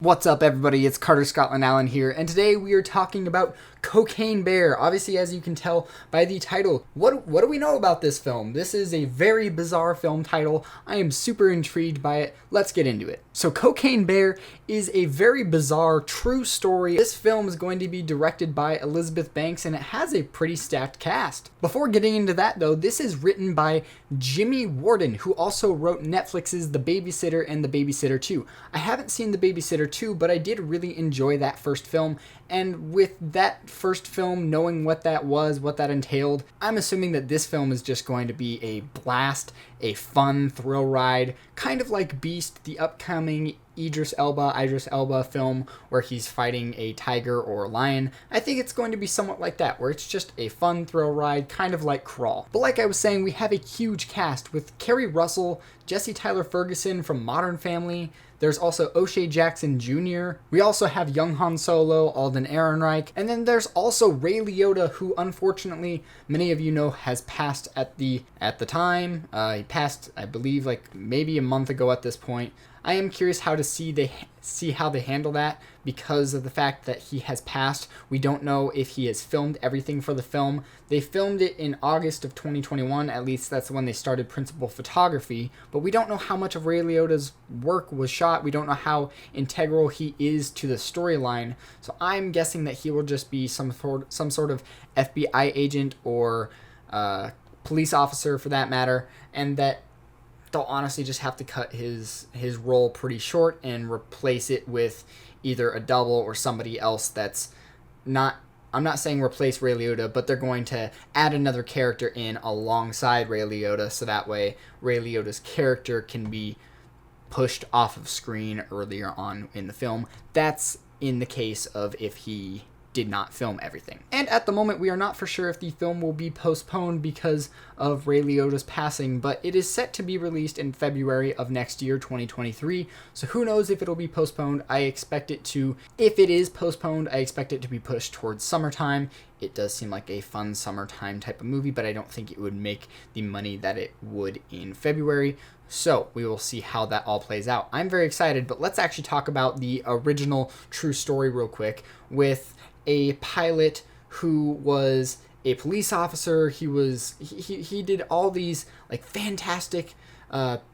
What's up, everybody? It's Carter Scotland Allen here, and today we are talking about Cocaine Bear. Obviously, as you can tell by the title, what do we know about this film? This is a very bizarre film title. I am super intrigued by it. Let's get into it. So, Cocaine Bear is a very bizarre, true story. This film is going to be directed by Elizabeth Banks, and it has a pretty stacked cast. Before getting into that, though, this is written by Jimmy Warden, who also wrote Netflix's The Babysitter and The Babysitter 2. I haven't seen The Babysitter 2, but I did really enjoy that first film, and with that first film, knowing what that was, what that entailed, I'm assuming that this film is just going to be a blast, a fun thrill ride, kind of like Beast, the upcoming Idris Elba film where he's fighting a tiger or a lion. I think it's going to be somewhat like that, where it's just a fun thrill ride, kind of like Crawl. But like I was saying, we have a huge cast with Kerry Russell, Jesse Tyler Ferguson from Modern Family. There's also O'Shea Jackson Jr. We also have young Han Solo, Alden Ehrenreich, and then there's also Ray Liotta, who unfortunately many of you know has passed at the time. He passed, I believe, like maybe a month ago at this point. I am curious how to see how they handle that because of the fact that he has passed. We don't know if he has filmed everything for the film. They filmed it in August of 2021, at least that's when they started principal photography, but we don't know how much of Ray Liotta's work was shot. We don't know how integral he is to the storyline, so I'm guessing that he will just be some sort of FBI agent or police officer for that matter, and that they'll honestly just have to cut his role pretty short and replace it with either a double or somebody else that's not, I'm not saying replace Ray Liotta, but they're going to add another character in alongside Ray Liotta, so that way Ray Liotta's character can be pushed off of screen earlier on in the film. That's in the case of if he did not film everything. And at the moment, we are not for sure if the film will be postponed because of Ray Liotta's passing, but it is set to be released in February of next year, 2023, so who knows if it'll be postponed. I expect it to, if it is postponed, I expect it to be pushed towards summertime. It does seem like a fun summertime type of movie, but I don't think it would make the money that it would in February. So we will see how that all plays out. I'm very excited, but let's actually talk about the original true story real quick with a pilot who was a police officer. He did all these like fantastic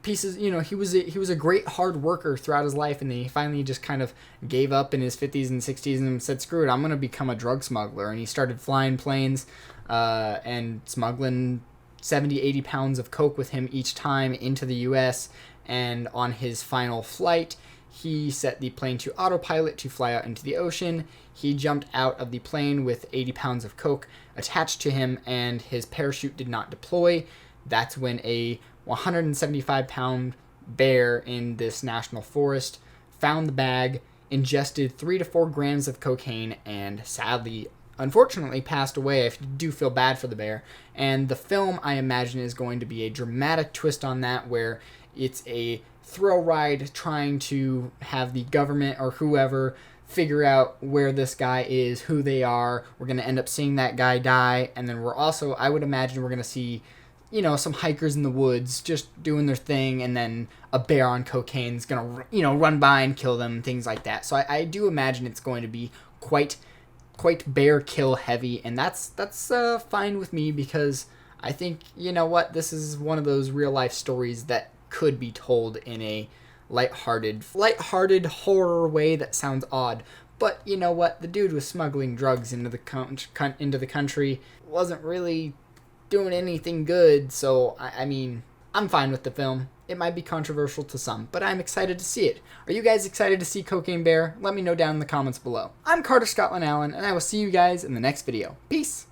pieces. You know, he was a great hard worker throughout his life, and then he finally just kind of gave up in his 50s and 60s and said, screw it, I'm going to become a drug smuggler. And he started flying planes and smuggling 70, 80 pounds of coke with him each time into the U.S. And on his final flight, he set the plane to autopilot to fly out into the ocean. He jumped out of the plane with 80 pounds of coke attached to him, and his parachute did not deploy. That's when a 175-pound bear in this national forest found the bag, ingested 3 to 4 grams of cocaine, and sadly, unfortunately, passed away. I do feel bad for the bear. And the film, I imagine, is going to be a dramatic twist on that, where it's a thrill ride trying to have the government or whoever figure out where this guy is, who they are. We're going to end up seeing that guy die, and then we're also, I would imagine, we're going to see, you know, some hikers in the woods just doing their thing, and then a bear on cocaine is going to, you know, run by and kill them, things like that. So I do imagine it's going to be quite bear kill heavy, and that's fine with me, because I think, you know what, this is one of those real life stories that could be told in a lighthearted horror way. That sounds odd, but you know what, the dude was smuggling drugs into the country, wasn't really doing anything good, so I mean, I'm fine with the film. It might be controversial to some, but I'm excited to see it. Are you guys excited to see Cocaine Bear? Let me know down in the comments below. I'm Carter Scotland Allen, and I will see you guys in the next video. Peace!